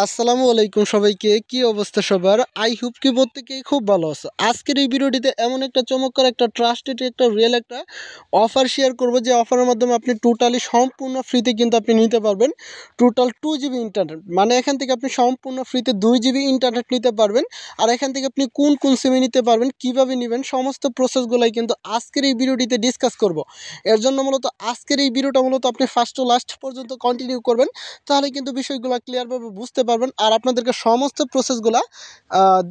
আসসালামু আলাইকুম সবাইকে। কি অবস্থা সবার? আই হোপ কি প্রত্যেকেই খুব ভালো আছো। আজকের এই ভিডিওটিতে এমন একটা চমৎকার একটা ট্রাস্টেড একটা রিয়েল একটা অফার শেয়ার করব, যে অফারের মাধ্যমে আপনি টোটালি সম্পূর্ণ ফ্রিতে কিন্তু আপনি নিতে পারবেন টোটাল 2 জিবি ইন্টারনেট। মানে এখান থেকে আপনি সম্পূর্ণ ফ্রিতে 2 জিবি ইন্টারনেট নিতে পারবেন। আর এখান থেকে আপনি কোন কোন সিমে নিতে পারবেন, কিভাবে নেবেন, সমস্ত প্রসেসগুলাই কিন্তু আজকের এই ভিডিওটিতে ডিসকাস করব। এর জন্য মূলত আজকের এই ভিডিওটা মূলত আপনি ফার্স্ট টু লাস্ট পর্যন্ত কন্টিনিউ করবেন, তাহলে কিন্তু বিষয়গুলো ক্লিয়ারভাবে বুঝতে পারবেন। আর আপনাদেরকে সমস্ত প্রসেসগুলো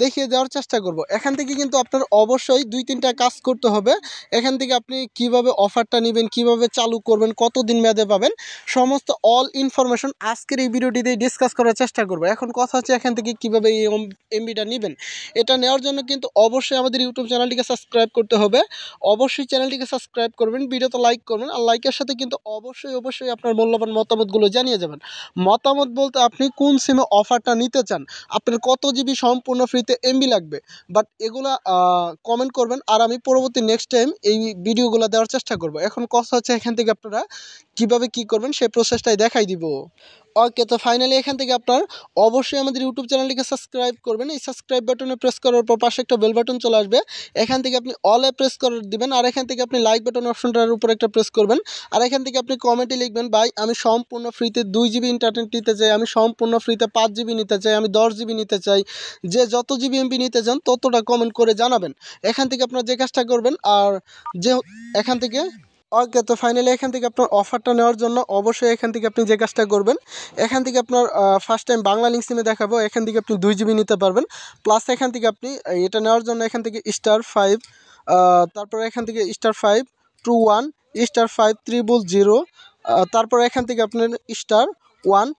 দেখিয়ে দেওয়ার চেষ্টা করব। এখান থেকে কিন্তু আপনার অবশ্যই 2-3টা কাজ করতে হবে। এখান থেকে আপনি কিভাবে অফারটা নেবেন, কিভাবে চালু করবেন, কতদিন মেয়াদে পাবেন, সমস্ত অল ইনফরমেশন আজকের এই ভিডিওটিতে ডিসকাস করার চেষ্টা করব। এখন কথা হচ্ছে এখান থেকে কিভাবে এই এমবিটা নেবেন। এটা নেওয়ার জন্য কিন্তু অবশ্যই আমাদের ইউটিউব চ্যানেলটিকে সাবস্ক্রাইব করতে হবে। অবশ্যই চ্যানেলটিকে সাবস্ক্রাইব করবেন, ভিডিওতে লাইক করবেন, আর লাইকের সাথে কিন্তু অবশ্যই আপনার মূল্যবান মতামতগুলো জানিয়ে যাবেন। মতামত বলতে আপনি কোন সিমে অফারটা নিতে চান, আপনার কত জিবি সম্পূর্ণ ফ্রিতে এমবি লাগবে, বাট এগুলা কমেন্ট করবেন। আর আমি পরবর্তী নেক্সট টাইম এই ভিডিওগুলো দেওয়ার চেষ্টা করব। এখন কথা হচ্ছে এখান থেকে আপনারা কিভাবে কি করবেন সেই প্রসেসটাই দেখাই দিব। ওকে, তো ফাইনালি এখান থেকে আপনার অবশ্যই আমাদের ইউটিউব চ্যানেলটিকে সাবস্ক্রাইব করবেন। এই সাবস্ক্রাইব বাটনে প্রেস করার পর পাশে একটা বেল বাটন চলে আসবে, এখান থেকে আপনি অলে প্রেস করে দিবেন। আর এখান থেকে আপনি লাইক বাটন অপশনটার উপর একটা প্রেস করবেন। আর এখান থেকে আপনি কমেন্টে লিখবেন, ভাই আমি সম্পূর্ণ ফ্রিতে 2 জিবি ইন্টারনেট নিতে চাই, আমি সম্পূর্ণ ফ্রিতে 5 জিবি নিতে চাই, আমি 10 জিবি নিতে চাই। যে যত জিবি এমবি নিতে চান ততটা কমেন্ট করে জানাবেন। এখান থেকে আপনার যে কাজটা করবেন, আর যে এখান থেকে ওকে, তো ফাইনালি এখান থেকে আপনার অফারটা নেওয়ার জন্য অবশ্যই এখান থেকে আপনি যে কাজটা করবেন, এখান থেকে আপনার ফার্স্ট টাইম বাংলা লিঙ্ক সিমে দেখাবো, এখান থেকে আপনি 2 জিবি নিতে পারবেন। প্লাস এখান থেকে আপনি এটা নেওয়ার জন্য এখান থেকে *5, তারপর এখান থেকে *521 *500, তারপর এখান থেকে আপনার *1#,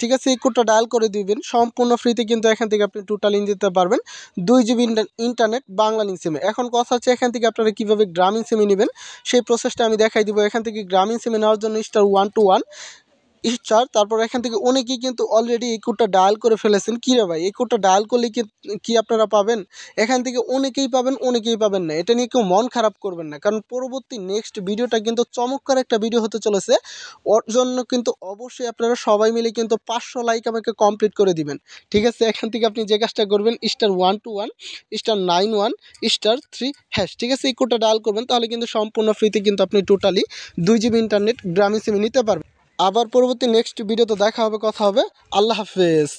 ঠিক আছে, এই কোডটা ডায়াল করে দিবেন। সম্পূর্ণ ফ্রিতে কিন্তু এখান থেকে আপনি টোটালি নিতে পারবেন 2 জিবি ইন্টারনেট বাংলা লিঙ্ক সিমে। এখন কথা হচ্ছে এখান থেকে আপনারা কীভাবে গ্রামীণ সিমে নেবেন সেই প্রসেসটা আমি দেখাই দিব। এখান থেকে গ্রামীণ সিমে নেওয়ার জন্য *121 তারপর এখান থেকে অনেকেই কিন্তু অলরেডি এই কোডটা ডায়াল করে ফেলেছেন। কী রে ভাই, এই কোডটা ডায়াল করলে কি আপনারা পাবেন? এখান থেকে অনেকেই পাবেন না। এটা নিয়ে কেউ মন খারাপ করবেন না, কারণ পরবর্তী নেক্সট ভিডিওটা কিন্তু চমৎকার একটা ভিডিও হতে চলেছে। ওর জন্য কিন্তু অবশ্যই আপনারা সবাই মিলে কিন্তু 500 লাইক আমাকে কমপ্লিট করে দিবেন। ঠিক আছে, এখান থেকে আপনি যে কাজটা করবেন *121 *91 *3#, ঠিক আছে, এই কোডটা ডায়াল করবেন, তাহলে কিন্তু সম্পূর্ণ ফ্রিতে কিন্তু আপনি টোটালি 2 জিবি ইন্টারনেট গ্রামীণ সিমে নিতে পারবেন। আবার পরবর্তী নেক্সট ভিডিওতে দেখা হবে, কথা হবে। আল্লাহ হাফেজ।